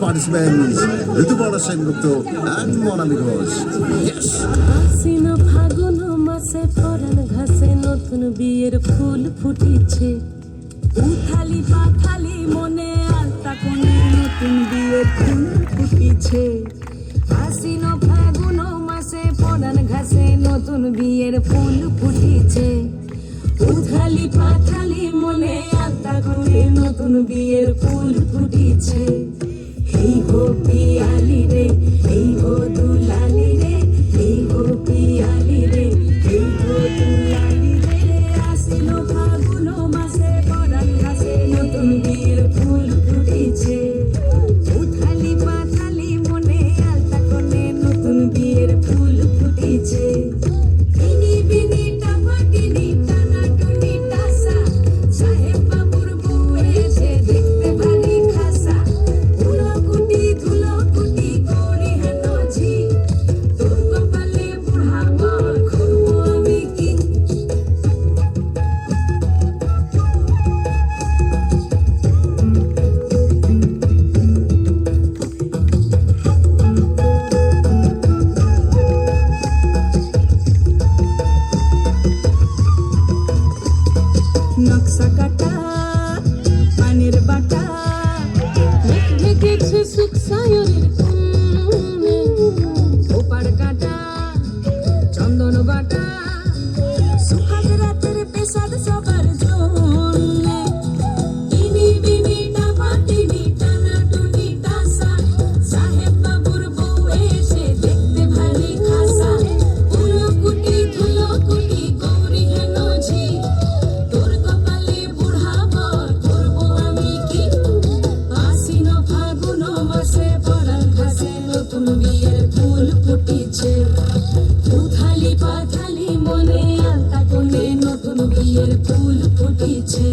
participants, Ritupala Sengupto and Monami Ghosh. Yes! আসিনা ফাগুন মাসে পরাণ ঘাসে নতুন বিয়ের ফুল ফুটিছে উথালি পাথালি মনে আলতা কোণে নতুন বিয়ের ফুল ফুটিছে আসিনা ফাগুন মাসে পরাণ ঘাসে নতুন বিয়ের ফুল ফুটিছে উথালি পাথালি মনে আলতা কোণে নতুন বিয়ের ফুল ফুটিছে এই গো পিয়ালি রে এই গো দুলালি রে এই গো পিয়ালি রে এই গো দুলালি রে আসিলো ফাগুন মাসে পরাণ ঘাসে নতুন বিয়ের ফুল ফুটিছে উথালি পাথালি মনে আলতা কোণে নতুন বিয়ের ফুল ফুটিছে বিনি বিনি টাপাটিনি টানা টুনি টাসা সাহেব বাবুর বউ এসে দেখতে ভারী খাসা ধুলো কুটি করি হেন ঝি তোর কপালে বুড়া বর করবো আমি কি নকশা কাটা পানির বাটা ঢেকেছে সুখ সায়রের কোণে ওপার কাটা চন্দন বাটা সুহাগ রাতের পেশাদ সবার জন্যে বিনি বিনি টাপাটিনি টানা টুনি টাসা সাহেব বাবুর বউ এসে দেখতে ভারী খাসা ধুলো কুটি গৌরী হেন ঝি তোর কপালে বুড়া বর করবো আমি কি আশ্বিন ফাগুন মাসে পরাণ ঘাসে নতুন বিয়ের ফুল ফুটিছে উথালি পাথালি মনে আলতা কোণে নতুন বিয়ের ফুল ফুটিছে